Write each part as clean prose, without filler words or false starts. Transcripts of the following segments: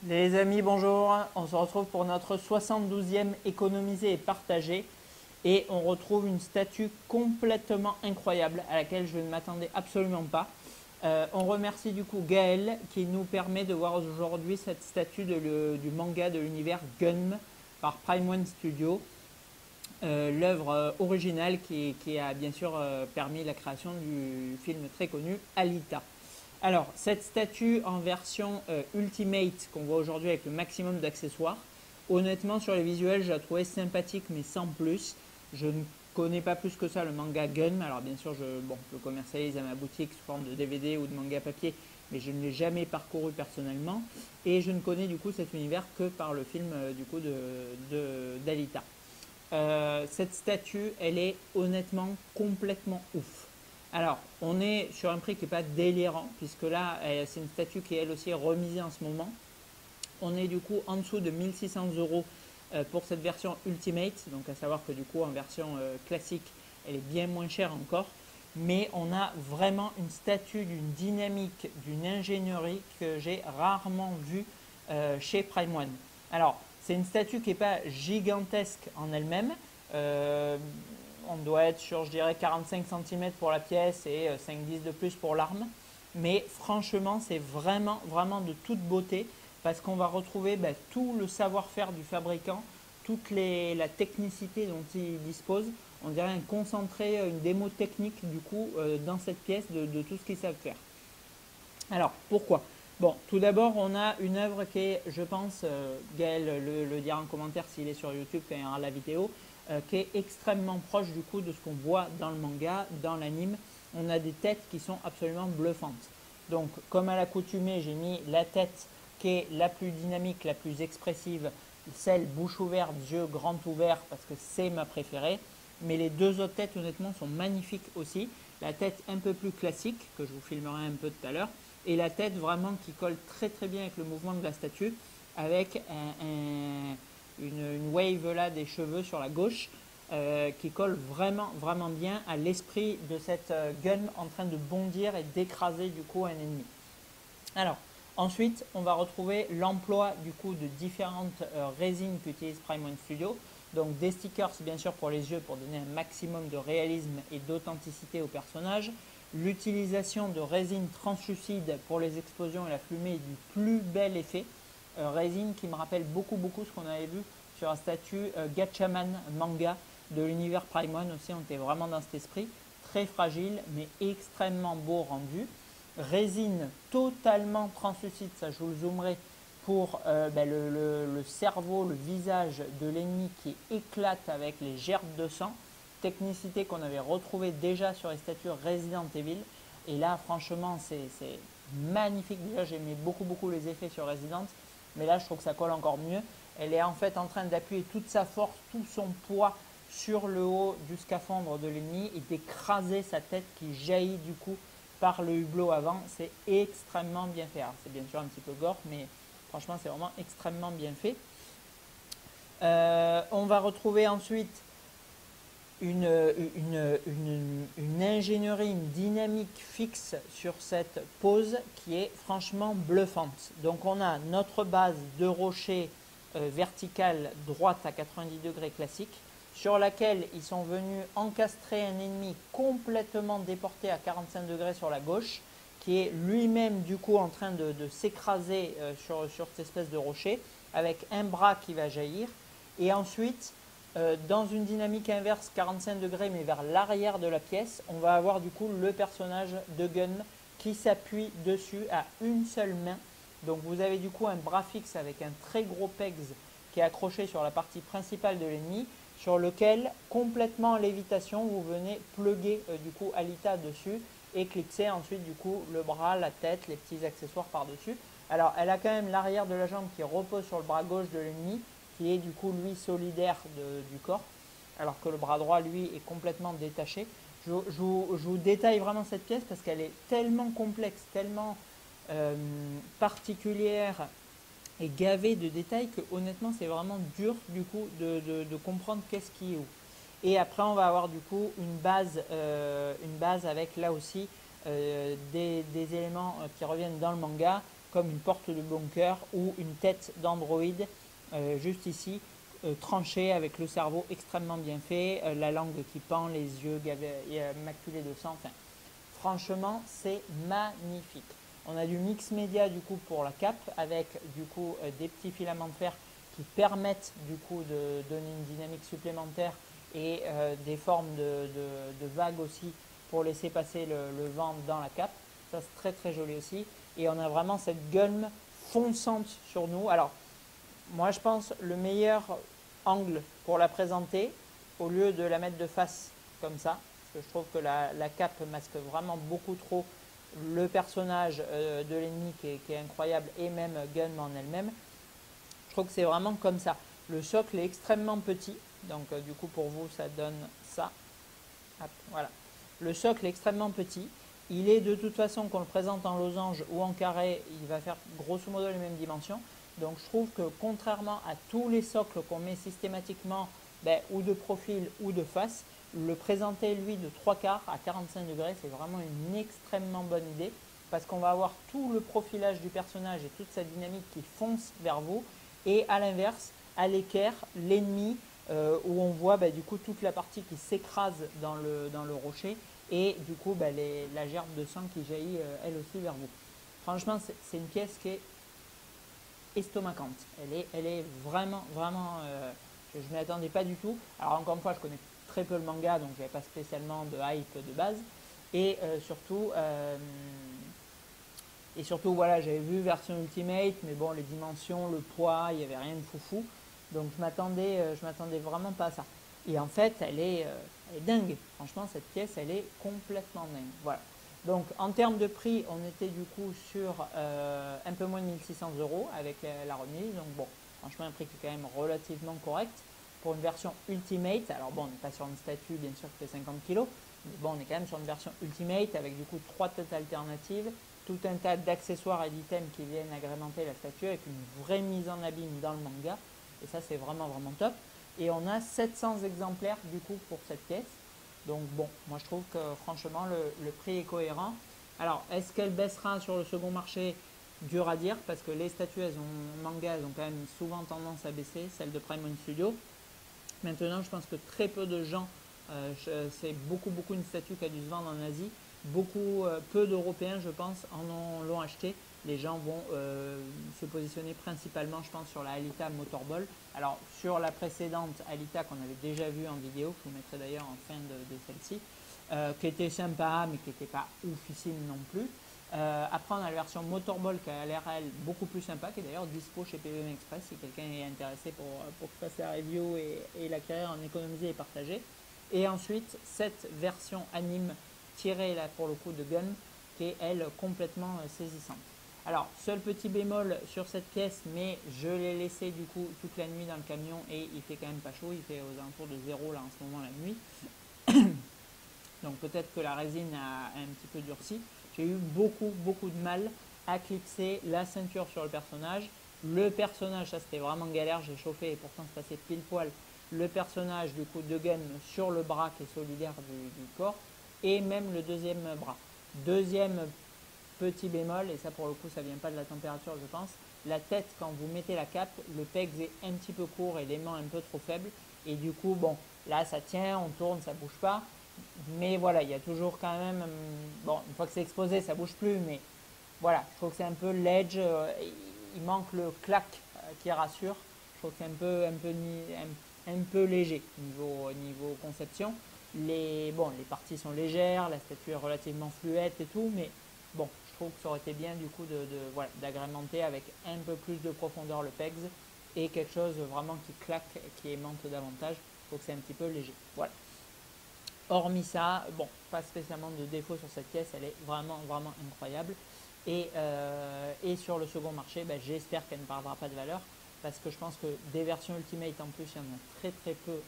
Les amis, bonjour. On se retrouve pour notre 72e économiser et partager. Et on retrouve une statue complètement incroyable à laquelle je ne m'attendais absolument pas. On remercie du coup Gaël qui nous permet de voir aujourd'hui cette statue du manga de l'univers Gun par Prime One Studio. L'œuvre originale qui a bien sûr permis la création du film très connu Alita. Alors, cette statue en version Ultimate qu'on voit aujourd'hui avec le maximum d'accessoires, honnêtement sur les visuels je la trouvais sympathique mais sans plus. Je ne connais pas plus que ça le manga Gun, alors bien sûr je le commercialise à ma boutique sous forme de DVD ou de manga papier, mais je ne l'ai jamais parcouru personnellement et je ne connais du coup cet univers que par le film du coup d'Alita. Cette statue, elle est honnêtement complètement ouf. Alors, on est sur un prix qui n'est pas délirant, puisque là, c'est une statue qui est elle aussi remisée en ce moment. On est du coup en dessous de 1600 euros pour cette version Ultimate, donc à savoir que du coup en version classique, elle est bien moins chère encore. Mais on a vraiment une statue d'une dynamique, d'une ingénierie que j'ai rarement vue chez Prime One. Alors, c'est une statue qui n'est pas gigantesque en elle-même. On doit être sur, je dirais, 45 cm pour la pièce et 5-10 de plus pour l'arme. Mais franchement, c'est vraiment, vraiment de toute beauté parce qu'on va retrouver tout le savoir-faire du fabricant, la technicité dont il dispose. On dirait un concentré, une démo technique du coup dans cette pièce de tout ce qu'ils savent faire. Alors, pourquoi? Bon, tout d'abord, on a une œuvre qui est, je pense, Gaël le dira en commentaire s'il est sur YouTube quand il y aura la vidéo, qui est extrêmement proche du coup de ce qu'on voit dans le manga, dans l'anime. On a des têtes qui sont absolument bluffantes. Donc, comme à l'accoutumée, j'ai mis la tête qui est la plus dynamique, la plus expressive, celle bouche ouverte, yeux grands ouverts, parce que c'est ma préférée. Mais les deux autres têtes, honnêtement, sont magnifiques aussi. La tête un peu plus classique, que je vous filmerai un peu tout à l'heure, et la tête vraiment qui colle très très bien avec le mouvement de la statue, avec une wave là des cheveux sur la gauche, qui colle vraiment vraiment bien à l'esprit de cette gun en train de bondir et d'écraser du coup un ennemi. Alors, ensuite, on va retrouver l'emploi du coup de différentes résines qu'utilise Prime One Studio. Donc des stickers bien sûr pour les yeux pour donner un maximum de réalisme et d'authenticité au personnage. L'utilisation de résine translucide pour les explosions et la fumée du plus bel effet. Résine qui me rappelle beaucoup ce qu'on avait vu sur un statut Gatchaman manga de l'univers Prime One aussi. On était vraiment dans cet esprit. Très fragile mais extrêmement beau rendu. Résine totalement translucide, ça je vous le zoomerai, pour le cerveau, le visage de l'ennemi qui éclate avec les gerbes de sang. Technicité qu'on avait retrouvée déjà sur les statues Resident Evil. Et là, franchement, c'est magnifique. Déjà, j'aimais beaucoup les effets sur Resident, mais là, je trouve que ça colle encore mieux. Elle est en fait en train d'appuyer toute sa force, tout son poids sur le haut du scaphandre de l'ennemi et d'écraser sa tête qui jaillit du coup par le hublot avant. C'est extrêmement bien fait. C'est bien sûr un petit peu gore, mais franchement, c'est vraiment extrêmement bien fait. On va retrouver ensuite une ingénierie, une dynamique fixe sur cette pose qui est franchement bluffante. Donc on a notre base de rocher verticale droite à 90 degrés classique, sur laquelle ils sont venus encastrer un ennemi complètement déporté à 45 degrés sur la gauche, qui est lui-même du coup en train de s'écraser sur cette espèce de rocher, avec un bras qui va jaillir. Et ensuite, dans une dynamique inverse 45 degrés mais vers l'arrière de la pièce, on va avoir du coup le personnage de Gun qui s'appuie dessus à une seule main. Donc vous avez du coup un bras fixe avec un très gros pegs qui est accroché sur la partie principale de l'ennemi, sur lequel, complètement en lévitation, vous venez plugger du coup Alita dessus et clipser ensuite du coup le bras, la tête, les petits accessoires par-dessus. Alors elle a quand même l'arrière de la jambe qui repose sur le bras gauche de l'ennemi, qui est du coup lui solidaire du corps, alors que le bras droit lui est complètement détaché. Je vous détaille vraiment cette pièce parce qu'elle est tellement complexe, tellement particulière et gavée de détails que honnêtement c'est vraiment dur du coup de comprendre qu'est-ce qui est où. Et après on va avoir du coup une base avec là aussi des éléments qui reviennent dans le manga, comme une porte de bunker ou une tête d'Android juste ici, tranchée avec le cerveau extrêmement bien fait, la langue qui pend, les yeux maculés de sang. Enfin, franchement, c'est magnifique. On a du mix média du coup pour la cape avec du coup des petits filaments de fer qui permettent du coup de donner une dynamique supplémentaire et des formes de vagues aussi pour laisser passer le vent dans la cape. Ça c'est très très joli aussi. Et on a vraiment cette gueule fonçante sur nous. Alors moi je pense le meilleur angle pour la présenter, au lieu de la mettre de face comme ça, parce que je trouve que la cape masque vraiment beaucoup trop le personnage de l'ennemi qui est incroyable et même Gun en elle-même. Je trouve que c'est vraiment comme ça. Le socle est extrêmement petit, donc du coup pour vous ça donne ça. Hop, voilà. Le socle est extrêmement petit. Il est de toute façon, qu'on le présente en losange ou en carré, il va faire grosso modo les mêmes dimensions. Donc je trouve que contrairement à tous les socles qu'on met systématiquement ou de profil ou de face, le présenter lui de 3/4 à 45 degrés, c'est vraiment une extrêmement bonne idée parce qu'on va avoir tout le profilage du personnage et toute sa dynamique qui fonce vers vous, et à l'inverse, à l'équerre, l'ennemi où on voit du coup toute la partie qui s'écrase dans le rocher et du coup la gerbe de sang qui jaillit elle aussi vers vous. Franchement, c'est une pièce qui est estomacante. Elle est vraiment, vraiment... je ne m'y attendais pas du tout. Alors encore une fois, je connais très peu le manga, donc je n'avais pas spécialement de hype de base. Et surtout, voilà, j'avais vu version Ultimate, mais bon, les dimensions, le poids, il n'y avait rien de foufou. Donc je m'attendais vraiment pas à ça. Et en fait, elle est dingue. Franchement, cette pièce, elle est complètement dingue. Voilà. Donc en termes de prix, on était du coup sur un peu moins de 1600 € avec la remise. Donc bon, franchement, un prix qui est quand même relativement correct pour une version Ultimate. Alors bon, on n'est pas sur une statue bien sûr qui fait 50 kg, mais bon, on est quand même sur une version Ultimate avec du coup 3 têtes alternatives, tout un tas d'accessoires et d'items qui viennent agrémenter la statue avec une vraie mise en abîme dans le manga. Et ça, c'est vraiment vraiment top. Et on a 700 exemplaires du coup pour cette pièce. Donc bon, moi je trouve que franchement le prix est cohérent. Alors, est-ce qu'elle baissera sur le second marché? Dur à dire, parce que les statues manga, elles ont quand même souvent tendance à baisser, celles de Prime One Studio. Maintenant, je pense que très peu de gens, c'est beaucoup une statue qui a dû se vendre en Asie. Peu d'Européens, je pense, l'ont acheté. Les gens vont se positionner principalement, je pense, sur la Alita Motorball. Alors, sur la précédente Alita qu'on avait déjà vue en vidéo, que je vous mettrai d'ailleurs en fin de celle-ci, qui était sympa, mais qui n'était pas oufissime non plus. Après, on a la version Motorball qui a l'air, elle, beaucoup plus sympa, qui est d'ailleurs dispo chez PVM Express si quelqu'un est intéressé pour que je fasse la review et l'acquérir en économiser et partager. Et ensuite, cette version anime tirée là pour le coup de Gun, qui est elle complètement saisissante. Alors, seul petit bémol sur cette pièce, mais je l'ai laissé du coup toute la nuit dans le camion et il fait quand même pas chaud, il fait aux alentours de 0 là en ce moment la nuit. Donc peut-être que la résine a un petit peu durci. J'ai eu beaucoup de mal à clipser la ceinture sur le personnage. Le personnage, ça c'était vraiment galère, j'ai chauffé et pourtant c'est passé pile poil. Le personnage du coup de Gun sur le bras qui est solidaire du corps et même le deuxième bras. Deuxième petit bémol, et ça pour le coup ça vient pas de la température je pense, la tête quand vous mettez la cape, le pegs est un petit peu court et l'aimant un peu trop faible. Et du coup bon, là ça tient, on tourne, ça bouge pas. Mais voilà, il y a toujours quand même, bon, une fois que c'est exposé, ça bouge plus, mais voilà, je trouve que c'est un peu l'edge, il manque le clac qui rassure. Je trouve que c'est un peu léger niveau conception. Les parties sont légères, la statue est relativement fluette et tout, mais bon, je trouve que ça aurait été bien du coup voilà, d'agrémenter avec un peu plus de profondeur le pegs et quelque chose vraiment qui claque, qui aimante davantage. Je trouve que c'est un petit peu léger. Voilà. Hormis ça, bon, pas spécialement de défaut sur cette pièce, elle est vraiment incroyable. Et sur le second marché, j'espère qu'elle ne perdra pas de valeur parce que je pense que des versions Ultimate en plus, il y en a très peu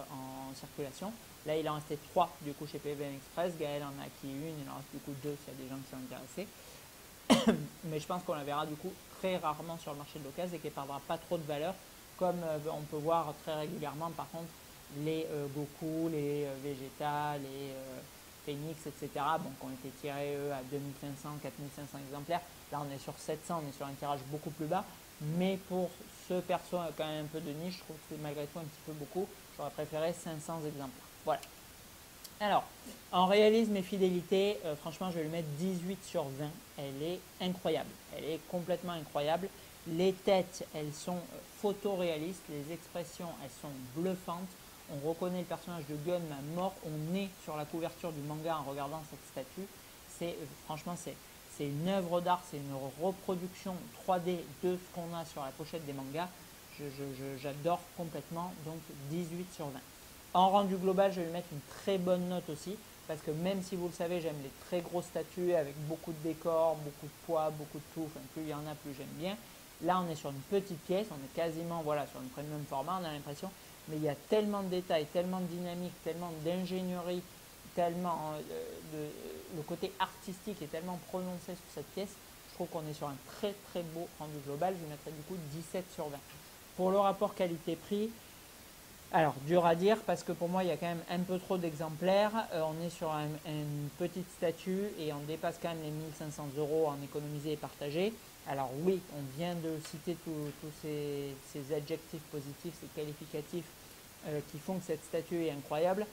en circulation. Là, il en restait 3 du coup chez PVM Express. Gaël en a acquis une, il en reste du coup 2 s'il y a des gens qui sont intéressés. Mais je pense qu'on la verra du coup très rarement sur le marché de l'occasion et qu'elle ne perdra pas trop de valeur comme on peut voir très régulièrement par contre les Goku, les Vegeta, Phoenix, etc. Bon, qui ont été tirés eux à 2500, 4500 exemplaires. Là, on est sur 700, on est sur un tirage beaucoup plus bas. Mais pour ce perso quand même un peu de niche, je trouve que c'est malgré tout un petit peu beaucoup. J'aurais préféré 500 exemplaires. Voilà. Alors, en réalisme et fidélité, franchement, je vais lui mettre 18 sur 20. Elle est incroyable. Elle est complètement incroyable. Les têtes, elles sont photoréalistes. Les expressions, elles sont bluffantes. On reconnaît le personnage de Gun à mort. On est sur la couverture du manga en regardant cette statue. Franchement, c'est une œuvre d'art. C'est une reproduction 3D de ce qu'on a sur la pochette des mangas. J'adore complètement. Donc, 18 sur 20. En rendu global, je vais lui mettre une très bonne note aussi, parce que même si vous le savez, j'aime les très grosses statues avec beaucoup de décors, beaucoup de poids, beaucoup de tout, enfin plus il y en a, plus j'aime bien. Là, on est sur une petite pièce, on est quasiment voilà, sur une premium format, on a l'impression, mais il y a tellement de détails, tellement de dynamique, tellement d'ingénierie, tellement le côté artistique est tellement prononcé sur cette pièce, je trouve qu'on est sur un très très beau rendu global, je lui mettrai du coup 17 sur 20. Pour le rapport qualité-prix, alors, dur à dire parce que pour moi, il y a quand même un peu trop d'exemplaires. On est sur une petite statue et on dépasse quand même les 1500 € en économisé et partagé. Alors oui, on vient de citer tous ces adjectifs positifs, ces qualificatifs qui font que cette statue est incroyable.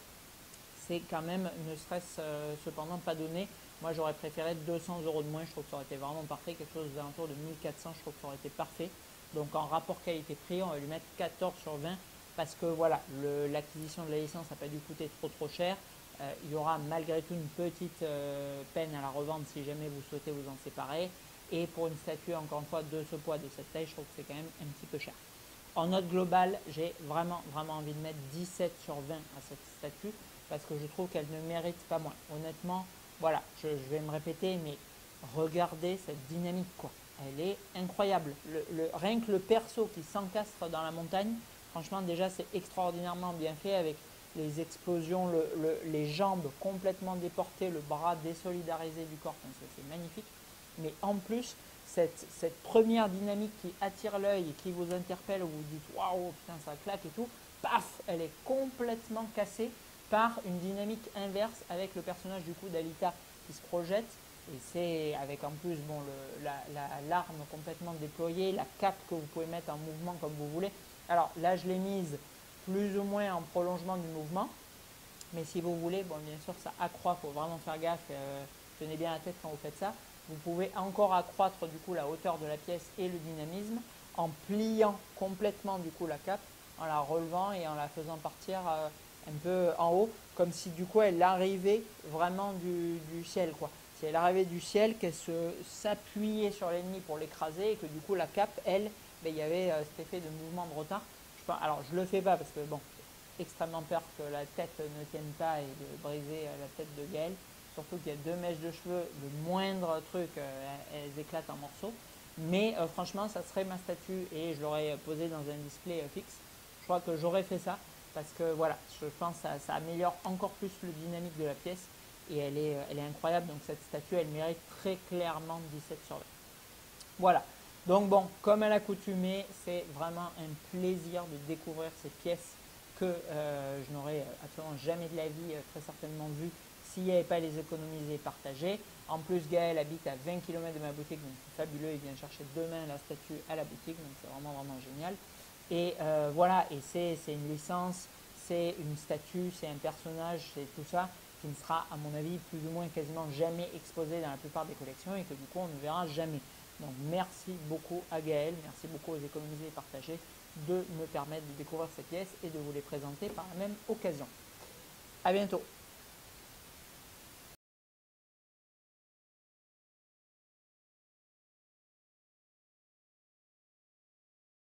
C'est quand même, ne serait-ce cependant pas donné. Moi, j'aurais préféré 200 € de moins. Je trouve que ça aurait été vraiment parfait. Quelque chose aux alentours de 1400, je trouve que ça aurait été parfait. Donc en rapport qualité-prix, on va lui mettre 14 sur 20. Parce que voilà, l'acquisition de la licence n'a pas dû coûter trop cher. Il y aura malgré tout une petite peine à la revente si jamais vous souhaitez vous en séparer. Et pour une statue, encore une fois, de ce poids, de cette taille, je trouve que c'est quand même un petit peu cher. En note globale, j'ai vraiment envie de mettre 17 sur 20 à cette statue parce que je trouve qu'elle ne mérite pas moins. Honnêtement, voilà, je vais me répéter, mais regardez cette dynamique, quoi. Elle est incroyable. Rien que le perso qui s'encastre dans la montagne, franchement, déjà, c'est extraordinairement bien fait avec les explosions, les jambes complètement déportées, le bras désolidarisé du corps. Enfin, c'est magnifique. Mais en plus, cette première dynamique qui attire l'œil et qui vous interpelle, où vous dites waouh, putain, ça claque et tout, paf, elle est complètement cassée par une dynamique inverse avec le personnage du coup d'Alita qui se projette. Et c'est avec en plus bon, l'arme complètement déployée, la cape que vous pouvez mettre en mouvement comme vous voulez. Alors là, je l'ai mise plus ou moins en prolongement du mouvement. Mais si vous voulez, bon, bien sûr, ça accroît, il faut vraiment faire gaffe, tenez bien la tête quand vous faites ça. Vous pouvez encore accroître du coup la hauteur de la pièce et le dynamisme en pliant complètement du coup la cape, en la relevant et en la faisant partir un peu en haut, comme si du coup elle arrivait vraiment du ciel, quoi. Si elle arrivait du ciel, qu'elle s'appuyait sur l'ennemi pour l'écraser et que du coup la cape, elle, ben, il y avait cet effet de mouvement de retard. Alors je le fais pas parce que bon, extrêmement peur que la tête ne tienne pas et de briser la tête de Gaël. Surtout qu'il y a 2 mèches de cheveux, le moindre truc, elles éclatent en morceaux. Mais franchement, ça serait ma statue et je l'aurais posée dans un display fixe. Je crois que j'aurais fait ça parce que voilà, je pense que ça améliore encore plus le dynamique de la pièce et elle est incroyable. Donc cette statue, elle mérite très clairement 17 sur 20. Voilà. Donc bon, comme à l'accoutumée, c'est vraiment un plaisir de découvrir ces pièces que je n'aurais absolument jamais de la vie très certainement vu s'il n'y avait pas les économisés et partagés. En plus, Gaël habite à 20 km de ma boutique, donc c'est fabuleux. Il vient chercher demain la statue à la boutique, donc c'est vraiment génial. Et voilà, et c'est une licence, c'est une statue, c'est un personnage, c'est tout ça qui ne sera, à mon avis, plus ou moins quasiment jamais exposé dans la plupart des collections et que du coup, on ne verra jamais. Donc merci beaucoup à Gaël, merci beaucoup aux économisés et partagés de me permettre de découvrir ces pièces et de vous les présenter par la même occasion. À bientôt.